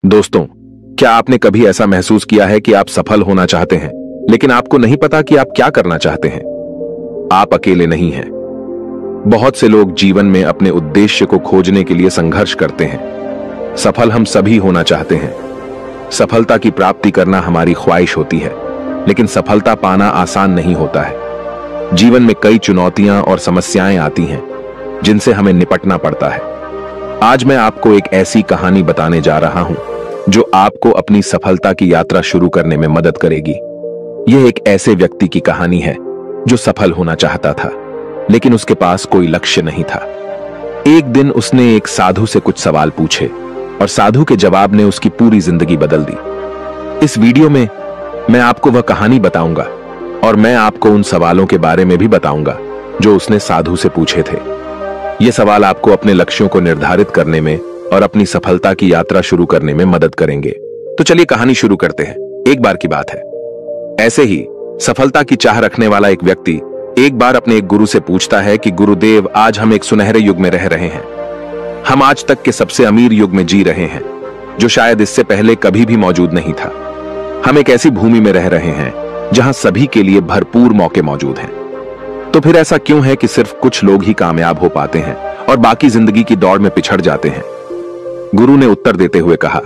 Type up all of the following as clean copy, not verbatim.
दोस्तों, क्या आपने कभी ऐसा महसूस किया है कि आप सफल होना चाहते हैं, लेकिन आपको नहीं पता कि आप क्या करना चाहते हैं? आप अकेले नहीं हैं। बहुत से लोग जीवन में अपने उद्देश्य को खोजने के लिए संघर्ष करते हैं। सफल हम सभी होना चाहते हैं। सफलता की प्राप्ति करना हमारी ख्वाहिश होती है, लेकिन सफलता पाना आसान नहीं होता है। जीवन में कई चुनौतियां और समस्याएं आती हैं, जिनसे हमें निपटना पड़ता है। आज मैं आपको एक ऐसी कहानी बताने जा रहा हूं जो आपको अपनी सफलता की यात्रा शुरू करने में मदद करेगी। यह एक ऐसे व्यक्ति की कहानी है जो सफल होना चाहता था, लेकिन उसके पास कोई लक्ष्य नहीं था। एक दिन उसने एक साधु से कुछ सवाल पूछे और साधु के जवाब ने उसकी पूरी जिंदगी बदल दी। इस वीडियो में मैं आपको वह कहानी बताऊंगा और मैं आपको उन सवालों के बारे में भी बताऊंगा जो उसने साधु से पूछे थे। ये सवाल आपको अपने लक्ष्यों को निर्धारित करने में और अपनी सफलता की यात्रा शुरू करने में मदद करेंगे। तो चलिए कहानी शुरू करते हैं। एक बार की बात है, ऐसे ही सफलता की चाह रखने वाला एक व्यक्ति एक बार अपने एक गुरु से पूछता है कि गुरुदेव, आज हम एक सुनहरे युग में रह रहे हैं। हम आज तक के सबसे अमीर युग में जी रहे हैं, जो शायद इससे पहले कभी भी मौजूद नहीं था। हम एक ऐसी भूमि में रह रहे हैं जहां सभी के लिए भरपूर मौके मौजूद हैं। तो फिर ऐसा क्यों है कि सिर्फ कुछ लोग ही कामयाब हो पाते हैं और बाकी जिंदगी की दौड़ में पिछड़ जाते हैं? गुरु ने उत्तर देते हुए कहा,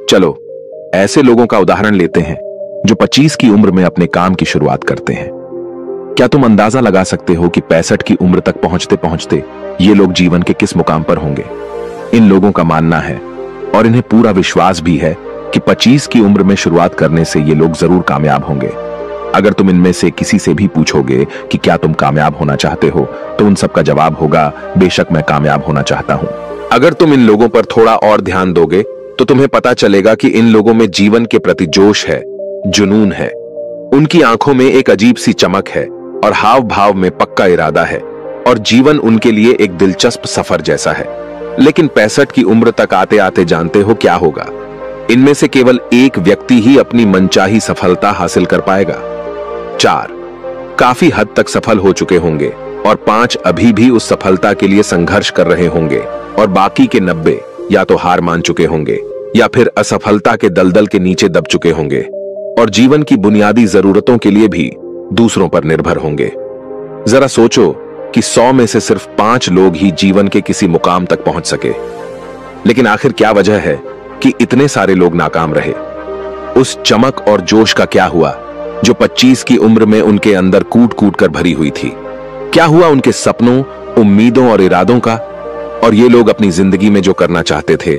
चलो ऐसे लोगों का उदाहरण लेते हैं जो 25 की उम्र में अपने काम की शुरुआत करते हैं। क्या तुम अंदाजा लगा सकते हो कि 65 की उम्र तक पहुंचते पहुंचते ये लोग जीवन के किस मुकाम पर होंगे? इन लोगों का मानना है और इन्हें पूरा विश्वास भी है कि 25 की उम्र में शुरुआत करने से ये लोग जरूर कामयाब होंगे। अगर तुम इनमें से किसी से भी पूछोगे कि क्या तुम कामयाब होना चाहते हो, तो उन सबका जवाब होगा, बेशक मैं कामयाब होना चाहता हूं। अगर तुम इन लोगों पर थोड़ा और ध्यान दोगे तो तुम्हें पता चलेगा कि इन लोगों में जीवन के प्रति जोश है, जुनून है। उनकी आंखों में एक अजीब सी चमक है और हाव भाव में पक्का इरादा है, और जीवन उनके लिए एक दिलचस्प सफर जैसा है। लेकिन 65 की उम्र तक आते आते जानते हो क्या होगा? इनमें से केवल एक व्यक्ति ही अपनी मनचाही सफलता हासिल कर पाएगा। 4 काफी हद तक सफल हो चुके होंगे और 5 अभी भी उस सफलता के लिए संघर्ष कर रहे होंगे, और बाकी के 90 या तो हार मान चुके होंगे या फिर असफलता के दलदल के नीचे दब चुके होंगे और जीवन की बुनियादी जरूरतों के लिए भी दूसरों पर निर्भर होंगे। जरा सोचो कि 100 में से सिर्फ 5 लोग ही जीवन के किसी मुकाम तक पहुंच सके। लेकिन आखिर क्या वजह है कि इतने सारे लोग नाकाम रहे? उस चमक और जोश का क्या हुआ जो 25 की उम्र में उनके अंदर कूट कूट कर भरी हुई थी? क्या हुआ उनके सपनों, उम्मीदों और इरादों का? और ये लोग अपनी जिंदगी में जो करना चाहते थे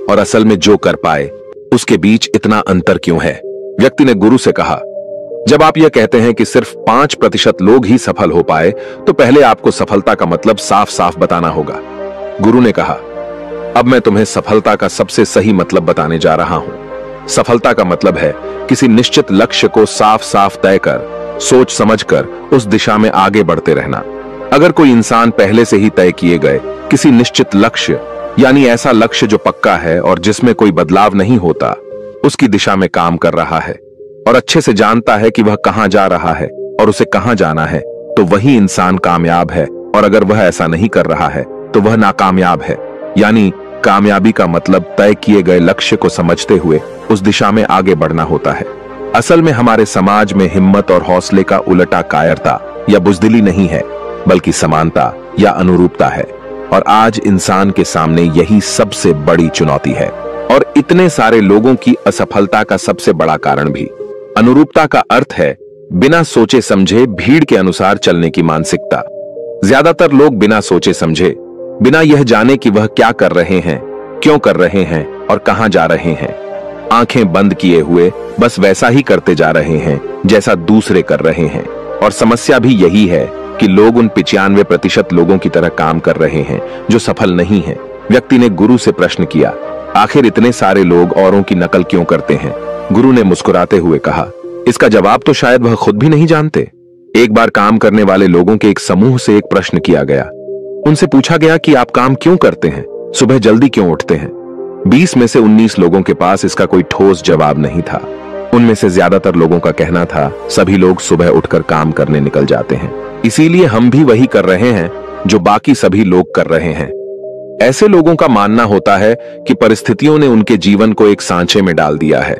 और असल में जो कर पाए, उसके बीच इतना अंतर क्यों है? व्यक्ति ने गुरु से कहा, जब आप यह कहते हैं कि सिर्फ 5% लोग ही सफल हो पाए, तो पहले आपको सफलता का मतलब साफ साफ बताना होगा। गुरु ने कहा, अब मैं तुम्हें सफलता का सबसे सही मतलब बताने जा रहा हूं। सफलता का मतलब है किसी निश्चित लक्ष्य को साफ साफ तय कर, सोच समझकर उस दिशा में आगे बढ़ते रहना। अगर कोई इंसान पहले से ही तय किए गए किसी निश्चित लक्ष्य, यानी ऐसा लक्ष्य जो पक्का है और जिसमें कोई बदलाव नहीं होता, उसकी दिशा में काम कर रहा है और अच्छे से जानता है कि वह कहां जा रहा है और उसे कहां जाना है, तो वही इंसान कामयाब है। और अगर वह ऐसा नहीं कर रहा है तो वह नाकामयाब है। यानी कामयाबी का मतलब तय किए गए लक्ष्य को समझते हुए उस दिशा में आगे बढ़ना होता है। असल में हमारे समाज में हिम्मत और हौसले का उलटा कायरता या बुजदिली नहीं है, बल्कि समानता या अनुरूपता है। और आज इंसान के सामने यही सबसे बड़ी चुनौती है, और इतने सारे लोगों की असफलता का सबसे बड़ा कारण भी। अनुरूपता का अर्थ है बिना सोचे समझे भीड़ के अनुसार चलने की मानसिकता। ज्यादातर लोग बिना सोचे समझे, बिना यह जाने कि वह क्या कर रहे हैं, क्यों कर रहे हैं और कहां जा रहे हैं, आंखें बंद किए हुए बस वैसा ही करते जा रहे हैं जैसा दूसरे कर रहे हैं। और समस्या भी यही है कि लोग उन 95% लोगों की तरह काम कर रहे हैं जो सफल नहीं हैं। व्यक्ति ने गुरु से प्रश्न किया, आखिर इतने सारे लोग औरों की नकल क्यों करते हैं? गुरु ने मुस्कुराते हुए कहा, इसका जवाब तो शायद वह खुद भी नहीं जानते। एक बार काम करने वाले लोगों के एक समूह से एक प्रश्न किया गया। उनसे पूछा गया कि आप काम क्यों करते हैं, सुबह जल्दी क्यों उठते हैं? 20 में से 19 लोगों के पास इसका कोई ठोस जवाब नहीं था। उनमें से ज्यादातर लोगों का कहना था, सभी लोग सुबह उठकर काम करने निकल जाते हैं, इसीलिए हम भी वही कर रहे हैं जो बाकी सभी लोग कर रहे हैं। ऐसे लोगों का मानना होता है कि परिस्थितियों ने उनके जीवन को एक सांचे में डाल दिया है।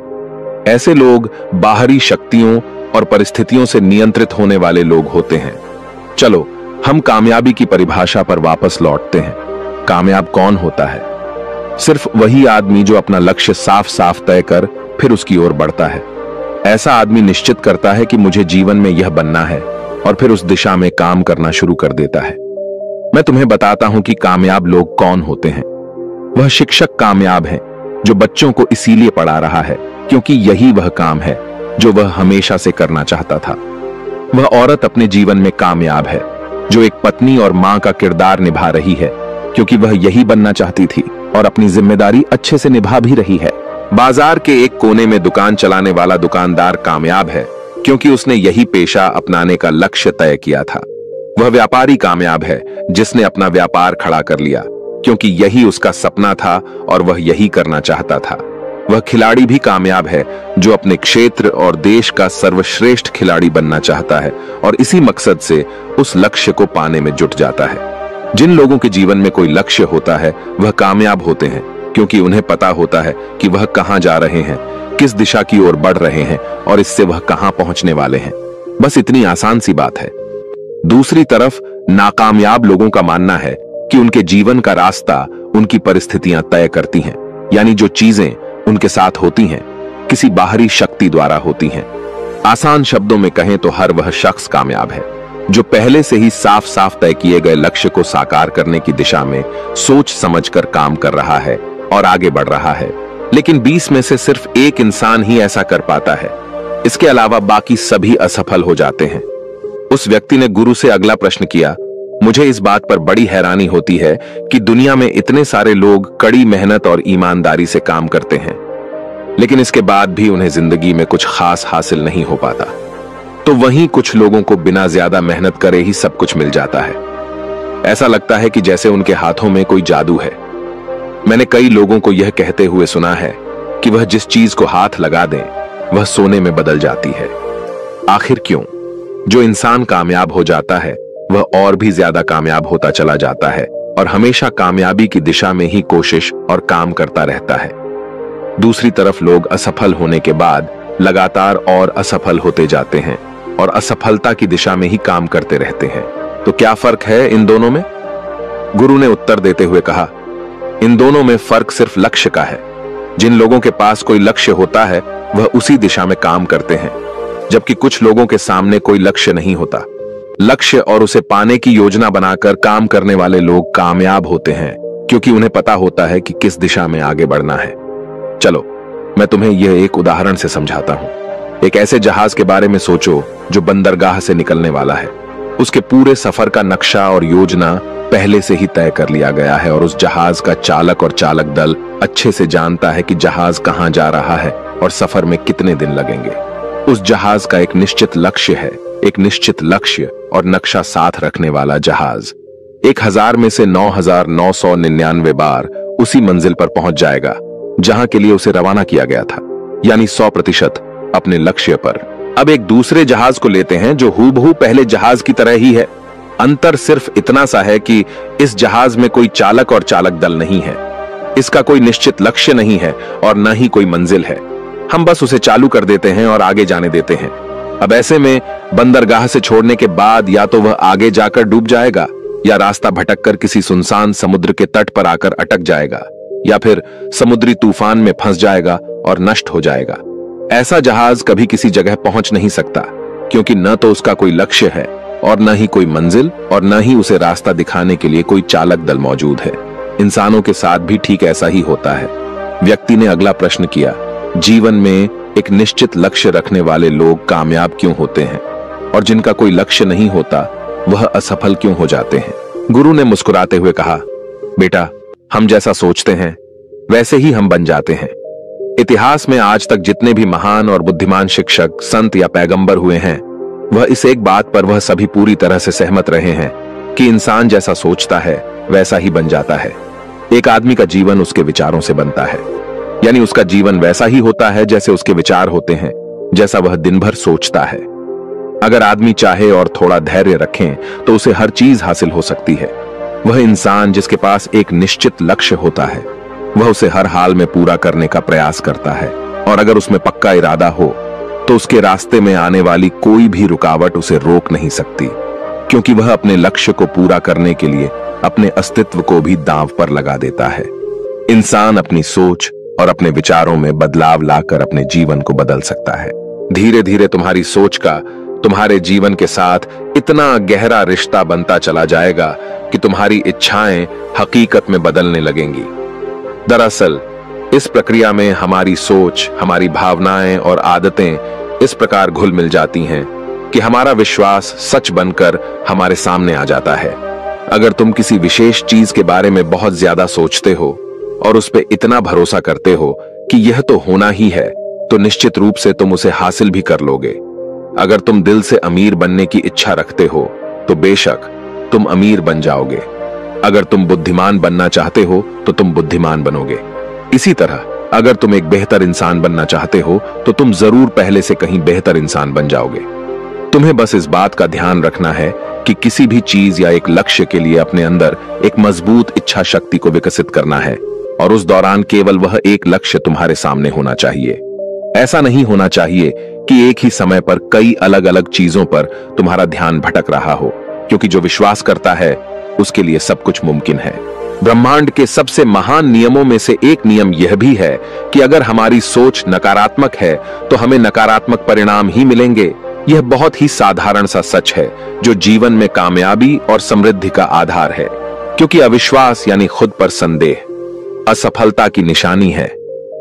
ऐसे लोग बाहरी शक्तियों और परिस्थितियों से नियंत्रित होने वाले लोग होते हैं। चलो हम कामयाबी की परिभाषा पर वापस लौटते हैं। कामयाब कौन होता है? सिर्फ वही आदमी जो अपना लक्ष्य साफ साफ तय कर फिर उसकी ओर बढ़ता है। ऐसा आदमी निश्चित करता है कि मुझे जीवन में यह बनना है और फिर उस दिशा में काम करना शुरू कर देता है। मैं तुम्हें बताता हूं कि कामयाब लोग कौन होते हैं। वह शिक्षक कामयाब है जो बच्चों को इसीलिए पढ़ा रहा है क्योंकि यही वह काम है जो वह हमेशा से करना चाहता था। वह औरत अपने जीवन में कामयाब है जो एक पत्नी और मां का किरदार निभा रही है क्योंकि वह यही बनना चाहती थी और अपनी जिम्मेदारी अच्छे से निभा भी रही है। बाजार के एक कोने में दुकान चलाने वाला दुकानदार कामयाब है क्योंकि उसने यही पेशा अपनाने का लक्ष्य तय किया था। वह व्यापारी कामयाब है जिसने अपना व्यापार खड़ा कर लिया क्योंकि यही उसका सपना था और वह यही करना चाहता था। वह खिलाड़ी भी कामयाब है जो अपने क्षेत्र और देश का सर्वश्रेष्ठ खिलाड़ी बनना चाहता है और इसी मकसद से उस लक्ष्य को पाने में जुट जाता है। जिन लोगों के जीवन में कोई लक्ष्य होता है वह कामयाब होते हैं क्योंकि उन्हें पता होता है कि वह कहां जा रहे हैं, किस दिशा की ओर बढ़ रहे हैं और इससे वह कहां पहुंचने वाले हैं। बस इतनी आसान सी बात है। दूसरी तरफ नाकामयाब लोगों का मानना है कि उनके जीवन का रास्ता उनकी परिस्थितियां तय करती हैं, यानी जो चीजें उनके साथ होती हैं किसी बाहरी शक्ति द्वारा होती हैं। आसान शब्दों में कहें तो हर वह शख्स कामयाब है जो पहले से ही साफ साफ तय किए गए लक्ष्य को साकार करने की दिशा में सोच समझकर काम कर रहा है और आगे बढ़ रहा है। लेकिन 20 में से सिर्फ एक इंसान ही ऐसा कर पाता है। इसके अलावा बाकी सभी असफल हो जाते हैं। उस व्यक्ति ने गुरु से अगला प्रश्न किया, मुझे इस बात पर बड़ी हैरानी होती है कि दुनिया में इतने सारे लोग कड़ी मेहनत और ईमानदारी से काम करते हैं लेकिन इसके बाद भी उन्हें जिंदगी में कुछ खास हासिल नहीं हो पाता। तो वहीं कुछ लोगों को बिना ज्यादा मेहनत करे ही सब कुछ मिल जाता है। ऐसा लगता है कि जैसे उनके हाथों में कोई जादू है। मैंने कई लोगों को यह कहते हुए सुना है कि वह जिस चीज को हाथ लगा दें वह सोने में बदल जाती है। आखिर क्यों? जो इंसान कामयाब हो जाता है वह और भी ज्यादा कामयाब होता चला जाता है और हमेशा कामयाबी की दिशा में ही कोशिश और काम करता रहता है। दूसरी तरफ लोग असफल होने के बाद लगातार और असफल होते जाते हैं और असफलता की दिशा में ही काम करते रहते हैं। तो क्या फर्क है इन दोनों में? गुरु ने उत्तर देते हुए कहा, इन दोनों में फर्क सिर्फ लक्ष्य का है। जिन लोगों के पास कोई लक्ष्य होता है वह उसी दिशा में काम करते हैं, जबकि कुछ लोगों के सामने कोई लक्ष्य नहीं होता। लक्ष्य और उसे पाने की योजना बनाकर काम करने वाले लोग कामयाब होते हैं क्योंकि उन्हें पता होता है कि किस दिशा में आगे बढ़ना है। चलो मैं तुम्हें यह एक उदाहरण से समझाता हूं। एक ऐसे जहाज के बारे में सोचो जो बंदरगाह से निकलने वाला है। उसके पूरे सफर का नक्शा और योजना पहले से ही तय कर लिया गया है और उस जहाज का चालक और चालक दल अच्छे से जानता है कि जहाज कहां जा रहा है और सफर में कितने दिन लगेंगे। उस जहाज का एक निश्चित लक्ष्य है, एक निश्चित लक्ष्य और नक्शा साथ रखने वाला जहाज 1000 में से 9999 बार उसी मंजिल पर पहुंच जाएगा जहां के लिए उसे रवाना किया गया था, यानी 100% अपने लक्ष्य पर। अब एक दूसरे जहाज को लेते हैं जो हूबहू पहले जहाज की तरह ही है। अंतर सिर्फ इतना सा है कि इस जहाज में कोई चालक और चालक दल नहीं है, इसका कोई निश्चित लक्ष्य नहीं है और न ही कोई मंजिल है। हम बस उसे चालू कर देते हैं और आगे जाने देते हैं। अब ऐसे में बंदरगाह से छोड़ने के बाद या तो वह आगे जाकर डूब जाएगा या रास्ता भटककर किसी सुनसान समुद्र के तट पर आकर अटक जाएगा या फिर समुद्री तूफान में फंस जाएगा और नष्ट हो जाएगा। ऐसा जहाज कभी किसी जगह पहुंच नहीं सकता क्योंकि न तो उसका कोई लक्ष्य है और न ही कोई मंजिल और न ही उसे रास्ता दिखाने के लिए कोई चालक दल मौजूद है। इंसानों के साथ भी ठीक ऐसा ही होता है। व्यक्ति ने अगला प्रश्न किया, जीवन में एक निश्चित लक्ष्य रखने वाले लोग कामयाब क्यों होते हैं और जिनका कोई लक्ष्य नहीं होता वह असफल क्यों हो जाते हैं? गुरु ने मुस्कुराते हुए कहा, बेटा, हम जैसा सोचते हैं वैसे ही हम बन जाते हैं। इतिहास में आज तक जितने भी महान और बुद्धिमान शिक्षक, संत या पैगंबर हुए हैं वह इस एक बात पर वह सभी पूरी तरह से सहमत रहे हैं कि इंसान जैसा सोचता है वैसा ही बन जाता है। एक आदमी का जीवन उसके विचारों से बनता है, यानी उसका जीवन वैसा ही होता है जैसे उसके विचार होते हैं, जैसा वह दिन भर सोचता है। अगर आदमी चाहे और थोड़ा धैर्य रखें तो उसे हर चीज हासिल हो सकती है। वह इंसान जिसके पास एक निश्चित लक्ष्य होता है, वह उसे हर हाल में पूरा करने का प्रयास करता है, और अगर उसमें पक्का इरादा हो तो उसके रास्ते में आने वाली कोई भी रुकावट उसे रोक नहीं सकती, क्योंकि वह अपने लक्ष्य को पूरा करने के लिए अपने अस्तित्व को भी दांव पर लगा देता है। इंसान अपनी सोच और अपने विचारों में बदलाव लाकर अपने जीवन को बदल सकता है। धीरे धीरे तुम्हारी सोच का तुम्हारे जीवन के साथ इतना गहरा रिश्ता बनता चला जाएगा कि तुम्हारी इच्छाएं हकीकत में बदलने लगेंगी। दरअसल इस प्रक्रिया में हमारी सोच, हमारी भावनाएं और आदतें इस प्रकार घुल मिल जाती हैं कि हमारा विश्वास सच बनकर हमारे सामने आ जाता है। अगर तुम किसी विशेष चीज के बारे में बहुत ज्यादा सोचते हो और उस पर इतना भरोसा करते हो कि यह तो होना ही है, तो निश्चित रूप से तुम उसे हासिल भी कर लोगे। अगर तुम दिल से अमीर बनने की इच्छा रखते हो तो बेशक तुम अमीर बन जाओगे। अगर तुम बुद्धिमान बनना चाहते हो तो तुम बुद्धिमान बनोगे। इसी तरह अगर तुम एक बेहतर इंसान बनना चाहते हो तो तुम जरूर पहले से कहीं बेहतर इंसान बन जाओगे। तुम्हें बस इस बात का ध्यान रखना है कि किसी भी चीज या एक लक्ष्य के लिए अपने अंदर एक मजबूत इच्छा शक्ति को विकसित करना है, और उस दौरान केवल वह एक लक्ष्य तुम्हारे सामने होना चाहिए। ऐसा नहीं होना चाहिए कि एक ही समय पर कई अलग अलग चीजों पर तुम्हारा ध्यान भटक रहा हो, क्योंकि जो विश्वास करता है उसके लिए सब कुछ मुमकिन है। ब्रह्मांड के सबसे महान नियमों में से एक नियम यह भी है कि अगर हमारी सोच नकारात्मक है तो हमें नकारात्मक परिणाम ही मिलेंगे। यह बहुत ही साधारण सा सच है जो जीवन में कामयाबी और समृद्धि का आधार है, क्योंकि अविश्वास यानी खुद पर संदेह असफलता की निशानी है।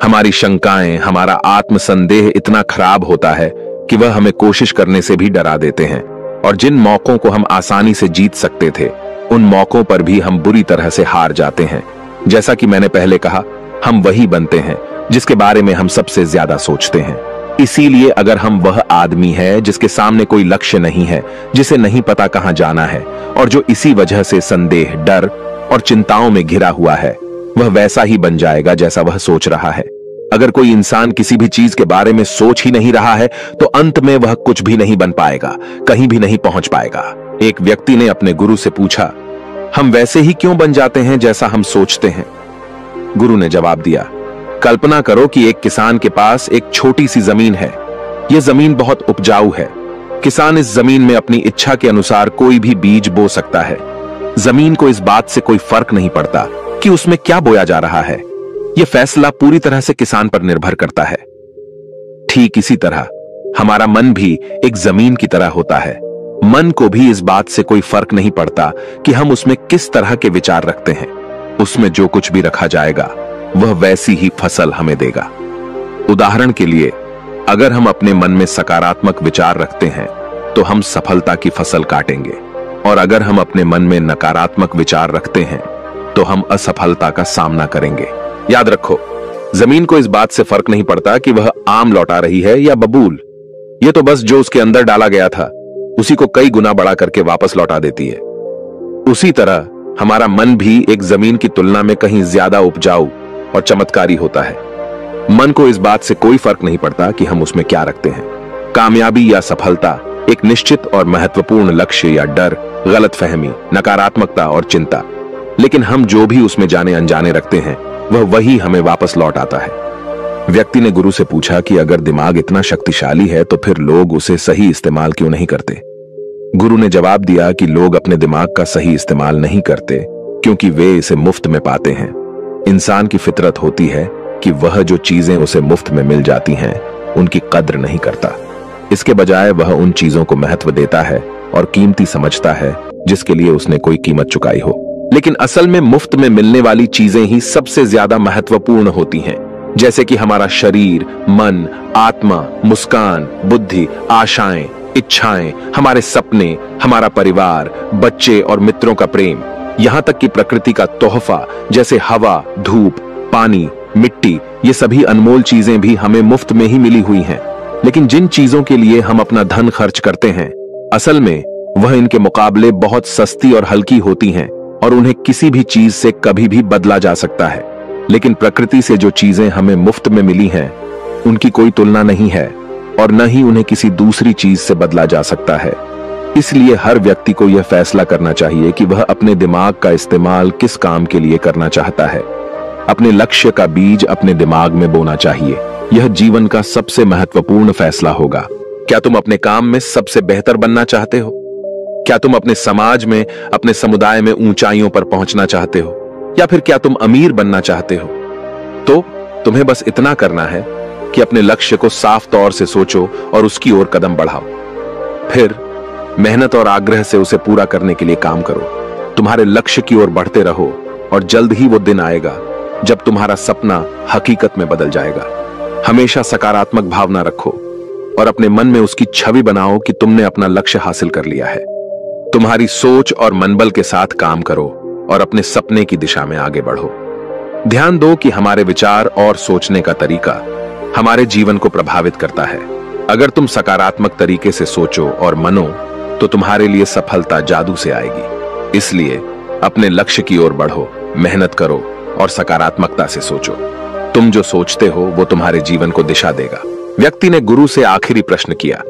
हमारी शंकाएं, हमारा आत्मसंदेह इतना खराब होता है कि वह हमें कोशिश करने से भी डरा देते हैं, और जिन मौकों को हम आसानी से जीत सकते थे उन मौकों पर भी हम बुरी तरह से हार जाते हैं। जैसा कि मैंने पहले कहा, हम वही बनते हैं जिसके बारे में हम सबसे ज्यादा सोचते हैं। इसीलिए अगर हम वह आदमी है जिसके सामने कोई लक्ष्य नहीं है, जिसे नहीं पता कहां जाना है, और जो इसी वजह से संदेह, डर और चिंताओं में घिरा हुआ है, वह वैसा ही बन जाएगा जैसा वह सोच रहा है। अगर कोई इंसान किसी भी चीज के बारे में सोच ही नहीं रहा है तो अंत में वह कुछ भी नहीं बन पाएगा, कहीं भी नहीं पहुंच पाएगा। एक व्यक्ति ने अपने गुरु से पूछा, हम वैसे ही क्यों बन जाते हैं जैसा हम सोचते हैं? गुरु ने जवाब दिया, कल्पना करो कि एक किसान के पास एक छोटी सी जमीन है। यह जमीन बहुत उपजाऊ है। किसान इस जमीन में अपनी इच्छा के अनुसार कोई भी बीज बो सकता है। जमीन को इस बात से कोई फर्क नहीं पड़ता कि उसमें क्या बोया जा रहा है। यह फैसला पूरी तरह से किसान पर निर्भर करता है। ठीक इसी तरह हमारा मन भी एक जमीन की तरह होता है। मन को भी इस बात से कोई फर्क नहीं पड़ता कि हम उसमें किस तरह के विचार रखते हैं। उसमें जो कुछ भी रखा जाएगा वह वैसी ही फसल हमें देगा। उदाहरण के लिए, अगर हम अपने मन में सकारात्मक विचार रखते हैं तो हम सफलता की फसल काटेंगे, और अगर हम अपने मन में नकारात्मक विचार रखते हैं तो हम असफलता का सामना करेंगे। याद रखो, जमीन को इस बात से फर्क नहीं पड़ता कि वह आम लौटा रही है या बबूल। यह तो बस जो उसके अंदर डाला गया था उसी को कई गुना बड़ा करके वापस लौटा देती है। उसी तरह हमारा मन भी एक जमीन की तुलना में कहीं ज्यादा उपजाऊ और चमत्कारी होता है। मन को इस बात से कोई फर्क नहीं पड़ता कि हम उसमें क्या रखते हैं, कामयाबी या सफलता, एक निश्चित और महत्वपूर्ण लक्ष्य या डर, गलतफहमी, नकारात्मकता और चिंता। लेकिन हम जो भी उसमें जाने अनजाने रखते हैं वह वही हमें वापस लौट आता है। व्यक्ति ने गुरु से पूछा कि अगर दिमाग इतना शक्तिशाली है तो फिर लोग उसे सही इस्तेमाल क्यों नहीं करते? गुरु ने जवाब दिया कि लोग अपने दिमाग का सही इस्तेमाल नहीं करते क्योंकि वे इसे मुफ्त में पाते हैं। इंसान की फितरत होती है कि वह जो चीजें उसे मुफ्त में मिल जाती हैं उनकी कद्र नहीं करता। इसके बजाय वह उन चीजों को महत्व देता है और कीमती समझता है जिसके लिए उसने कोई कीमत चुकाई हो। लेकिन असल में मुफ्त में मिलने वाली चीजें ही सबसे ज्यादा महत्वपूर्ण होती हैं, जैसे कि हमारा शरीर, मन, आत्मा, मुस्कान, बुद्धि, आशाएं, इच्छाएं, हमारे सपने, हमारा परिवार, बच्चे और मित्रों का प्रेम, यहां तक कि प्रकृति का तोहफा जैसे हवा, धूप, पानी, मिट्टी, ये सभी अनमोल चीजें भी हमें मुफ्त में ही मिली हुई हैं। लेकिन जिन चीजों के लिए हम अपना धन खर्च करते हैं, असल में वह इनके मुकाबले बहुत सस्ती और हल्की होती हैं और उन्हें किसी भी चीज से कभी भी बदला जा सकता है। लेकिन प्रकृति से जो चीजें हमें मुफ्त में मिली हैं, उनकी कोई तुलना नहीं है और न ही उन्हें किसी दूसरी चीज से बदला जा सकता है। इसलिए हर व्यक्ति को यह फैसला करना चाहिए कि वह अपने दिमाग का इस्तेमाल किस काम के लिए करना चाहता है। अपने लक्ष्य का बीज अपने दिमाग में बोना चाहिए। यह जीवन का सबसे महत्वपूर्ण फैसला होगा। क्या तुम अपने काम में सबसे बेहतर बनना चाहते हो? क्या तुम अपने समाज में, अपने समुदाय में ऊंचाइयों पर पहुंचना चाहते हो? या फिर क्या तुम अमीर बनना चाहते हो? तो तुम्हें बस इतना करना है कि अपने लक्ष्य को साफ तौर से सोचो और उसकी ओर कदम बढ़ाओ। फिर मेहनत और आग्रह से उसे पूरा करने के लिए काम करो। तुम्हारे लक्ष्य की ओर बढ़ते रहो और जल्द ही वो दिन आएगा जब तुम्हारा सपना हकीकत में बदल जाएगा। हमेशा सकारात्मक भावना रखो और अपने मन में उसकी छवि बनाओ कि तुमने अपना लक्ष्य हासिल कर लिया है। तुम्हारी सोच और मनबल के साथ काम करो और अपने सपने की दिशा में आगे बढ़ो। ध्यान दो कि हमारे विचार और सोचने का तरीका हमारे जीवन को प्रभावित करता है। अगर तुम सकारात्मक तरीके से सोचो और मनो तो तुम्हारे लिए सफलता जादू से आएगी। इसलिए अपने लक्ष्य की ओर बढ़ो, मेहनत करो और सकारात्मकता से सोचो। तुम जो सोचते हो वो तुम्हारे जीवन को दिशा देगा। व्यक्ति ने गुरु से आखिरी प्रश्न किया।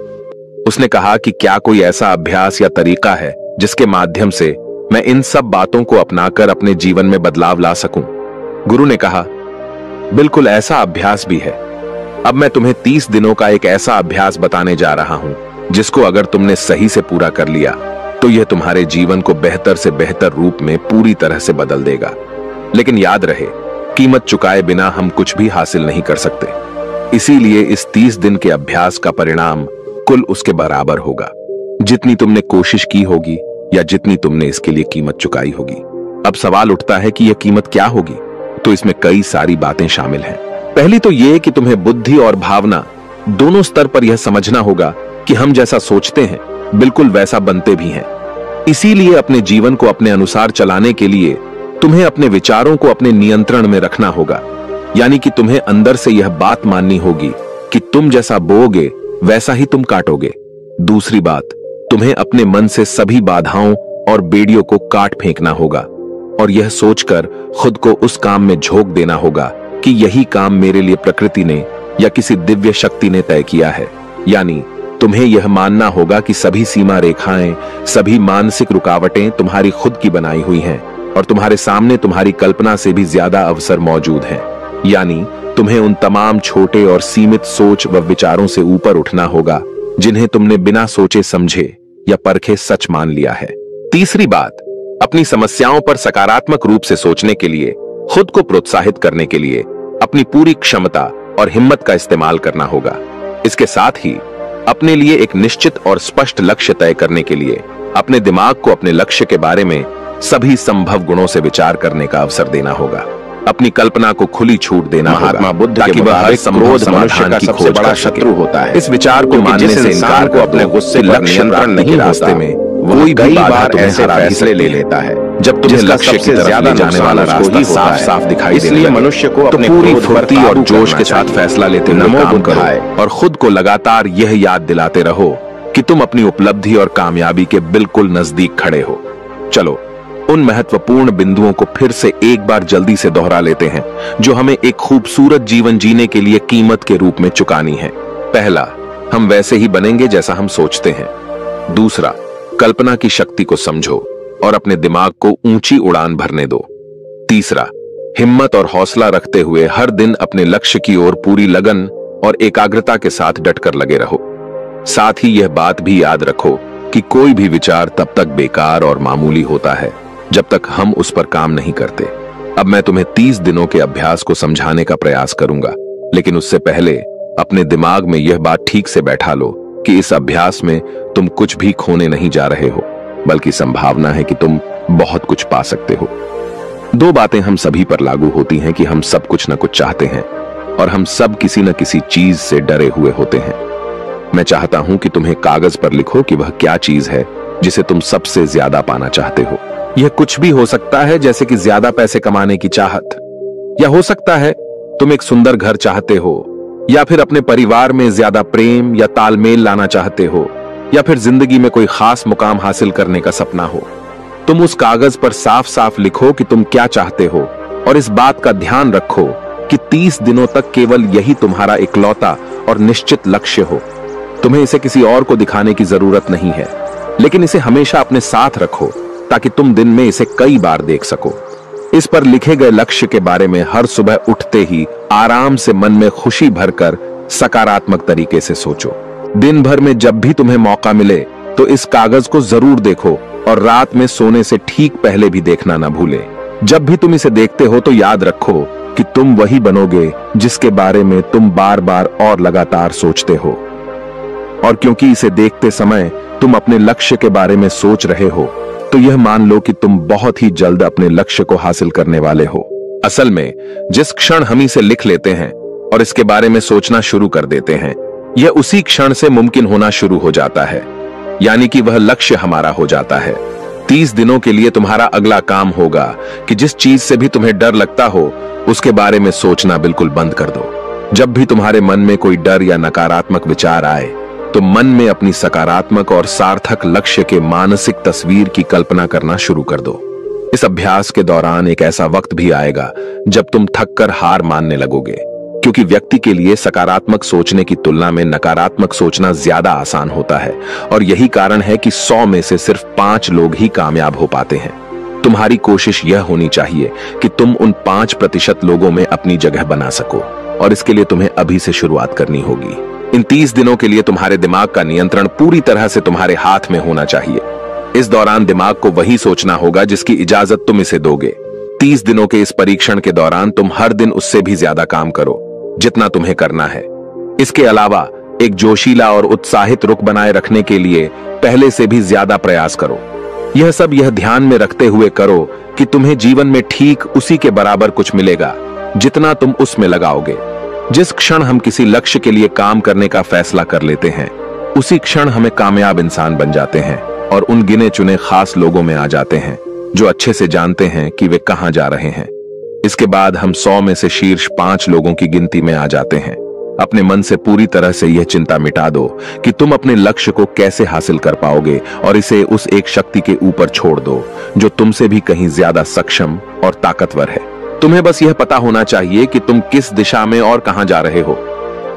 उसने कहा कि क्या कोई ऐसा अभ्यास या तरीका है जिसके माध्यम से मैं इन सब बातों को अपनाकर अपने जीवन में बदलाव ला सकूं? गुरु ने कहा, बिल्कुल ऐसा अभ्यास भी है। अब मैं तुम्हें 30 दिनों का एक ऐसा अभ्यास बताने जा रहा हूं जिसको अगर तुमने सही से पूरा कर लिया तो यह तुम्हारे जीवन को बेहतर से बेहतर रूप में पूरी तरह से बदल देगा। लेकिन याद रहे, कीमत चुकाए बिना हम कुछ भी हासिल नहीं कर सकते। इसीलिए इस 30 दिन के अभ्यास का परिणाम कुल उसके बराबर होगा जितनी तुमने कोशिश की होगी या जितनी तुमने इसके लिए कीमत चुकाई होगी। अब सवाल उठता है कि यह कीमत क्या होगी? तो इसमें कई सारी बातें शामिल हैं। पहली तो यह कि तुम्हें बुद्धि और भावना दोनों स्तर पर यह समझना होगा कि हम जैसा सोचते हैं बिल्कुल वैसा बनते भी हैं। इसीलिए अपने जीवन को अपने अनुसार चलाने के लिए तुम्हें अपने विचारों को अपने नियंत्रण में रखना होगा। यानी कि तुम्हें अंदर से यह बात माननी होगी कि तुम जैसा बोओगे वैसा ही तुम काटोगे। दूसरी बात, तुम्हें अपने मन से सभी बाधाओं और बेड़ियों को काट फेंकना होगा और यह सोचकर खुद को उस काम में झोंक देना होगा कि यही काम मेरे लिए प्रकृति ने या किसी दिव्य शक्ति ने तय किया है। यानी तुम्हें यह मानना होगा कि सभी सीमा रेखाएं, सभी मानसिक रुकावटें तुम्हारी खुद की बनाई हुई हैं और तुम्हारे सामने तुम्हारी कल्पना से भी ज्यादा अवसर मौजूद हैं। यानी तुम्हें उन तमाम छोटे और सीमित सोच व विचारों से ऊपर उठना होगा जिन्हें तुमने बिना सोचे समझे या परखे सच मान लिया है। तीसरी बात, अपनी समस्याओं पर सकारात्मक रूप से सोचने के लिए, खुद को प्रोत्साहित करने के लिए अपनी पूरी क्षमता और हिम्मत का इस्तेमाल करना होगा। इसके साथ ही अपने लिए एक निश्चित और स्पष्ट लक्ष्य तय करने के लिए अपने दिमाग को अपने लक्ष्य के बारे में सभी संभव गुणों से विचार करने का अवसर देना होगा। अपनी कल्पना को खुली छूट देना महात्मा बुद्ध ताकि वह हर संभव समाधान की सबसे खोज बड़ा कर सके। शत्रु होता है। इस विचार को मानने से इनकार को अपने गुस्से पर नियंत्रण नहीं रास्ते में कोई भी बाधा तुम्हें हरा भी फैसले ले लेता है। जब तुम्हें लक्ष्य की तरफ ले जाने वाला रास्ता साफ साफ दिखाई देने लगे, मनुष्य को तो अपने पूरी क्रोध पर फुर्ती और काबू जोश करना के साथ चाहिए। फैसला लेते हुए नमो काम बुद्धाय। करो और खुद को लगातार यह याद दिलाते रहो कि तुम अपनी उपलब्धि और कामयाबी के बिल्कुल नजदीक खड़े हो। चलो उन महत्वपूर्ण बिंदुओं को फिर से एक बार जल्दी से दोहरा लेते हैं जो हमें एक खूबसूरत जीवन जीने के लिए कीमत के रूप में चुकानी है। पहला, हम वैसे ही बनेंगे जैसा हम सोचते हैं। दूसरा, कल्पना की शक्ति को समझो और अपने दिमाग को ऊंची उड़ान भरने दो। तीसरा, हिम्मत और हौसला रखते हुए हर दिन अपने लक्ष्य की ओर पूरी लगन और एकाग्रता के साथ डटकर लगे रहो। साथ ही यह बात भी याद रखो कि कोई भी विचार तब तक बेकार और मामूली होता है जब तक हम उस पर काम नहीं करते। अब मैं तुम्हें 30 दिनों के अभ्यास को समझाने का प्रयास करूंगा, लेकिन उससे पहले अपने दिमाग में यह बात ठीक से बैठा लो कि इस अभ्यास में तुम कुछ भी खोने नहीं जा रहे हो, बल्कि संभावना है कि तुम बहुत कुछ पा सकते हो। दो बातें हम सभी पर लागू होती हैं कि हम सब कुछ न कुछ चाहते हैं और हम सब किसी न किसी चीज से डरे हुए होते हैं। मैं चाहता हूं कि तुम्हें कागज पर लिखो कि वह क्या चीज है जिसे तुम सबसे ज्यादा पाना चाहते हो। यह कुछ भी हो सकता है, जैसे कि ज्यादा पैसे कमाने की चाहत, या हो सकता है तुम एक सुंदर घर चाहते हो, या फिर अपने परिवार में ज्यादा प्रेम या तालमेल लाना चाहते हो, या फिर जिंदगी में कोई खास मुकाम हासिल करने का सपना हो। तुम उस कागज पर साफ साफ लिखो कि तुम क्या चाहते हो और इस बात का ध्यान रखो कि 30 दिनों तक केवल यही तुम्हारा इकलौता और निश्चित लक्ष्य हो। तुम्हें इसे किसी और को दिखाने की जरूरत नहीं है, लेकिन इसे हमेशा अपने साथ रखो ताकि तुम दिन में इसे कई बार देख सको। इस पर लिखे गए लक्ष्य के बारे में हर सुबह उठते ही आराम से मन में खुशी भरकर सकारात्मक तरीके से सोचो। दिन भर में जब भी तुम्हें मौका मिले तो इस कागज को जरूर देखो और रात में सोने से ठीक पहले भी देखना ना भूले। जब भी तुम इसे देखते हो तो याद रखो कि तुम वही बनोगे जिसके बारे में तुम बार बार और लगातार सोचते हो। और क्योंकि इसे देखते समय तुम अपने लक्ष्य के बारे में सोच रहे हो तो यह मान लो कि तुम बहुत ही जल्द अपने लक्ष्य को हासिल करने वाले हो। असल में जिस क्षण हम इसे लिख लेते हैं और इसके बारे में सोचना शुरू कर देते हैं, यह उसी क्षण से मुमकिन होना शुरू हो जाता है, यानी कि वह लक्ष्य हमारा हो जाता है। 30 दिनों के लिए तुम्हारा अगला काम होगा कि जिस चीज से भी तुम्हें डर लगता हो उसके बारे में सोचना बिल्कुल बंद कर दो। जब भी तुम्हारे मन में कोई डर या नकारात्मक विचार आए तो मन में अपनी सकारात्मक और सार्थक लक्ष्य के मानसिक तस्वीर की कल्पना करना शुरू कर दो। इस अभ्यास के दौरान एक ऐसा वक्त भी आएगा जब तुम थककर हार मानने लगोगे, क्योंकि व्यक्ति के लिए सकारात्मक सोचने की तुलना में नकारात्मक सोचना ज्यादा आसान होता है और यही कारण है कि 100 में से सिर्फ 5 लोग ही कामयाब हो पाते हैं। तुम्हारी कोशिश यह होनी चाहिए कि तुम उन 5% लोगों में अपनी जगह बना सको और इसके लिए तुम्हें अभी से शुरुआत करनी होगी। इन 30 दिनों के लिए तुम्हारे दिमाग का नियंत्रण पूरी तरह से तुम्हारे हाथ में होना चाहिए। इस दौरान दिमाग को वही सोचना होगा जिसकी इजाजत तुम इसे दोगे। 30 दिनों के इस परीक्षण के दौरान तुम हर दिन उससे भी ज्यादा काम करो जितना तुम्हें करना है। इसके अलावा एक जोशीला और उत्साहित रुख बनाए रखने के लिए पहले से भी ज्यादा प्रयास करो। यह सब यह ध्यान में रखते हुए करो कि तुम्हें जीवन में ठीक उसी के बराबर कुछ मिलेगा जितना तुम उसमें लगाओगे। जिस क्षण हम किसी लक्ष्य के लिए काम करने का फैसला कर लेते हैं उसी क्षण हमें कामयाब इंसान बन जाते हैं और उन गिने चुने खास लोगों में आ जाते हैं जो अच्छे से जानते हैं कि वे कहां जा रहे हैं। इसके बाद हम 100 में से शीर्ष 5 लोगों की गिनती में आ जाते हैं। अपने मन से पूरी तरह से यह चिंता मिटा दो कि तुम अपने लक्ष्य को कैसे हासिल कर पाओगे और इसे उस एक शक्ति के ऊपर छोड़ दो जो तुमसे भी कहीं ज्यादा सक्षम और ताकतवर है। तुम्हें बस यह पता होना चाहिए कि तुम किस दिशा में और कहां जा रहे हो।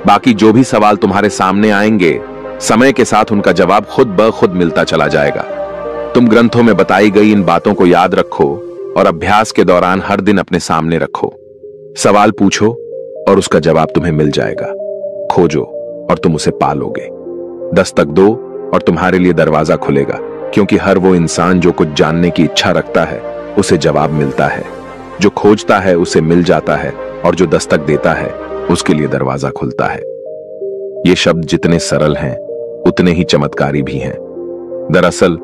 बाकी जो भी सवाल तुम्हारे सामने आएंगे, समय के साथ उनका जवाब खुद ब खुद मिलता चला जाएगा। तुम ग्रंथों में बताई गई इन बातों को याद रखो और अभ्यास के दौरान हर दिन अपने सामने रखो। सवाल पूछो और उसका जवाब तुम्हें मिल जाएगा। खोजो और तुम उसे पालोगे। दस्तक दो और तुम्हारे लिए दरवाजा खुलेगा, क्योंकि हर वो इंसान जो कुछ जानने की इच्छा रखता है उसे जवाब मिलता है। जो खोजता है उसे मिल जाता है और जो दस्तक देता है उसके लिए दरवाजा खुलता है। ये शब्द जितने सरल हैं उतने ही चमत्कारी भी हैं। दरअसल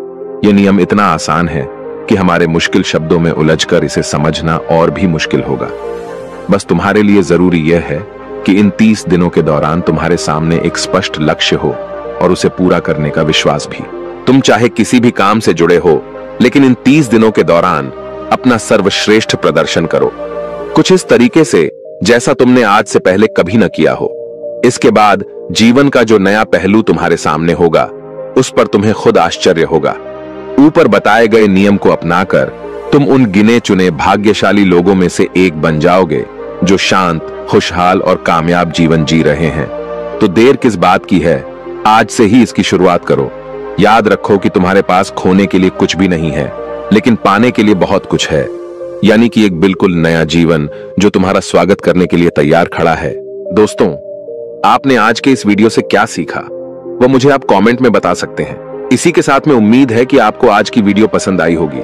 ये नियम इतना आसान है कि हमारे मुश्किल शब्दों में उलझकर इसे समझना और भी मुश्किल होगा। बस तुम्हारे लिए जरूरी यह है कि इन 30 दिनों के दौरान तुम्हारे सामने एक स्पष्ट लक्ष्य हो और उसे पूरा करने का विश्वास भी। तुम चाहे किसी भी काम से जुड़े हो, लेकिन इन 30 दिनों के दौरान अपना सर्वश्रेष्ठ प्रदर्शन करो, कुछ इस तरीके से जैसा तुमने आज से पहले कभी न किया हो। इसके बाद जीवन का जो नया पहलू तुम्हारे सामने होगा उस पर तुम्हें खुद आश्चर्य होगा। ऊपर बताए गए नियम को अपनाकर तुम उन गिने चुने भाग्यशाली लोगों में से एक बन जाओगे जो शांत, खुशहाल और कामयाब जीवन जी रहे हैं। तो देर किस बात की है, आज से ही इसकी शुरुआत करो। याद रखो कि तुम्हारे पास खोने के लिए कुछ भी नहीं है, लेकिन पाने के लिए बहुत कुछ है, यानी कि एक बिल्कुल नया जीवन जो तुम्हारा स्वागत करने के लिए तैयार खड़ा है। दोस्तों, आपने आज के इस वीडियो से क्या सीखा वो मुझे आप कमेंट में बता सकते हैं। इसी के साथ में उम्मीद है कि आपको आज की वीडियो पसंद आई होगी,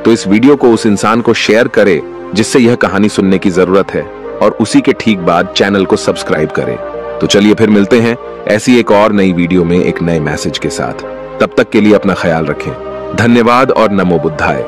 तो इस वीडियो को उस इंसान को शेयर करें जिससे यह कहानी सुनने की जरूरत है और उसी के ठीक बाद चैनल को सब्सक्राइब करें। तो चलिए फिर मिलते हैं ऐसी एक और नई वीडियो में एक नए मैसेज के साथ। तब तक के लिए अपना ख्याल रखें। धन्यवाद और नमो बुद्धाय।